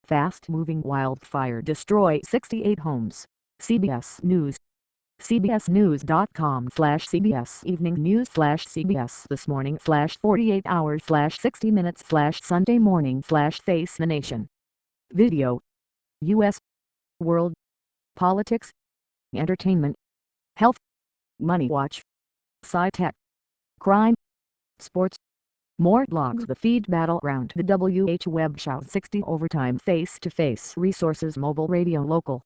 Fast-moving wildfire destroy 68 homes. CBS News. cbsnews.com/cbs evening news/cbs this morning/48 hours/60 minutes/Sunday morning/face the nation. Video. U.S. World. Politics. Entertainment. Health. Money Watch. Sci-tech. Crime. Sports. More blogs. The feed battleground. The WH Web Shout 60 Overtime. Face-to-face resources. Mobile radio. Local.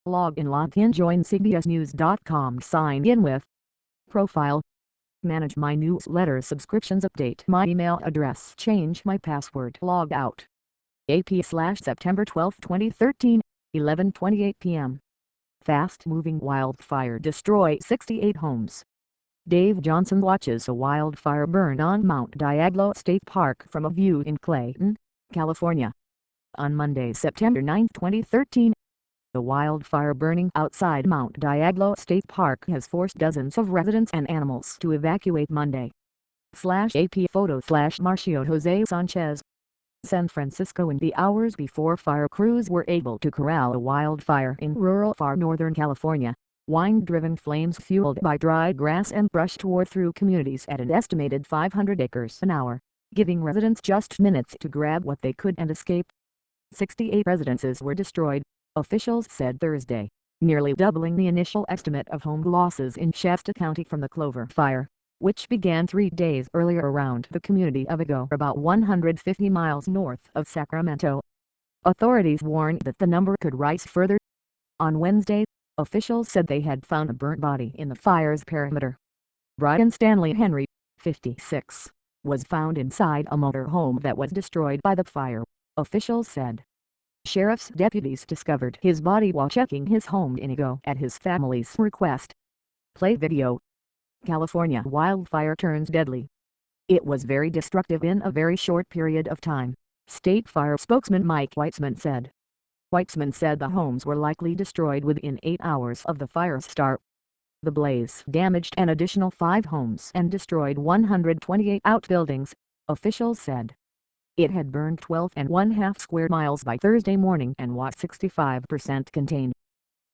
Log in. Join cbsnews.com. Sign in with profile. Manage my newsletter subscriptions. Update my email address. Change my password. Log out. AP/September 12, 2013, 11:28 p.m. Fast-moving wildfire destroy 68 homes. Dave Johnson watches a wildfire burn on Mount Diablo State Park from a view in Clayton, California. On Monday, September 9, 2013, the wildfire burning outside Mount Diablo State Park has forced dozens of residents and animals to evacuate Monday. /AP photo /Marcio Jose Sanchez. San Francisco. In the hours before fire crews were able to corral a wildfire in rural far northern California, wind-driven flames fueled by dry grass and brush tore through communities at an estimated 500 acres an hour, giving residents just minutes to grab what they could and escape. 68 residences were destroyed, officials said Thursday, nearly doubling the initial estimate of home losses in Shasta County from the Clover Fire, which began 3 days earlier around the community of Ego, about 150 miles north of Sacramento. Authorities warned that the number could rise further. On Wednesday, officials said they had found a burnt body in the fire's perimeter. Brian Stanley Henry, 56, was found inside a motor home that was destroyed by the fire, officials said. Sheriff's deputies discovered his body while checking his home in Ego at his family's request. Play video. California wildfire turns deadly. It was very destructive in a very short period of time, State Fire spokesman Mike Weitzman said. Weitzman said the homes were likely destroyed within 8 hours of the fire's start. The blaze damaged an additional 5 homes and destroyed 128 outbuildings, officials said. It had burned 12.5 square miles by Thursday morning and was 65% contained.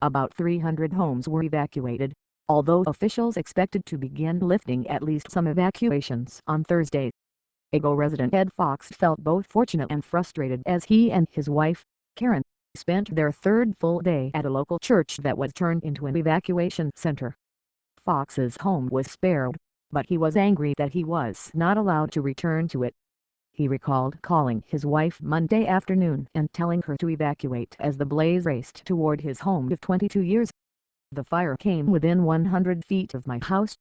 About 300 homes were evacuated, although officials expected to begin lifting at least some evacuations on Thursday. Ego resident Ed Fox felt both fortunate and frustrated as he and his wife, Karen, spent their third full day at a local church that was turned into an evacuation center. Fox's home was spared, but he was angry that he was not allowed to return to it. He recalled calling his wife Monday afternoon and telling her to evacuate as the blaze raced toward his home of 22 years. The fire came within 100 feet of my house.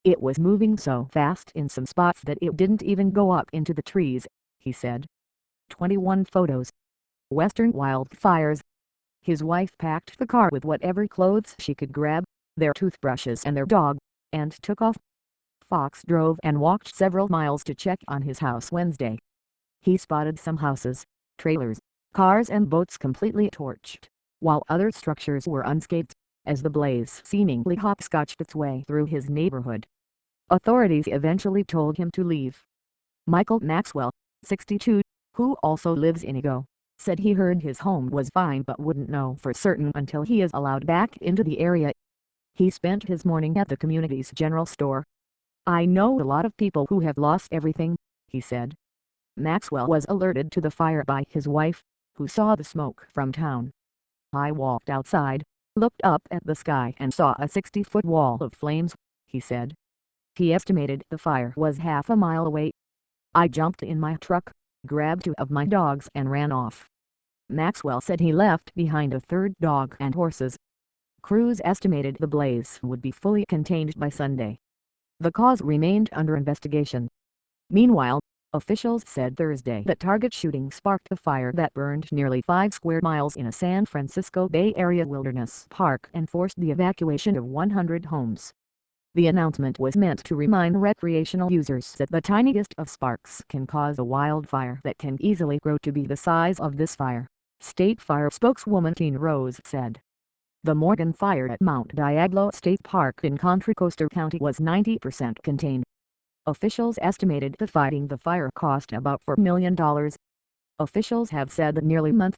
It was moving so fast in some spots that it didn't even go up into the trees, he said. 21 photos. Western wildfires. His wife packed the car with whatever clothes she could grab, their toothbrushes and their dog, and took off. Fox drove and walked several miles to check on his house Wednesday. He spotted some houses, trailers, cars and boats completely torched, while other structures were unscathed, as the blaze seemingly hopscotched its way through his neighborhood. Authorities eventually told him to leave. Michael Maxwell, 62, who also lives in Ego, said he heard his home was fine but wouldn't know for certain until he is allowed back into the area. He spent his morning at the community's general store. I know a lot of people who have lost everything, he said. Maxwell was alerted to the fire by his wife, who saw the smoke from town. I walked outside, looked up at the sky and saw a 60-foot wall of flames, he said. He estimated the fire was half a mile away. I jumped in my truck, grabbed 2 of my dogs and ran off. Maxwell said he left behind a 3rd dog and horses. Crews estimated the blaze would be fully contained by Sunday. The cause remained under investigation. Meanwhile, officials said Thursday that target shooting sparked a fire that burned nearly 5 square miles in a San Francisco Bay Area wilderness park and forced the evacuation of 100 homes. The announcement was meant to remind recreational users that the tiniest of sparks can cause a wildfire that can easily grow to be the size of this fire, State Fire spokeswoman Tina Rose said. The Morgan fire at Mount Diablo State Park in Contra Costa County was 90% contained. Officials estimated that fighting the fire cost about $4 million. Officials have said that nearly a month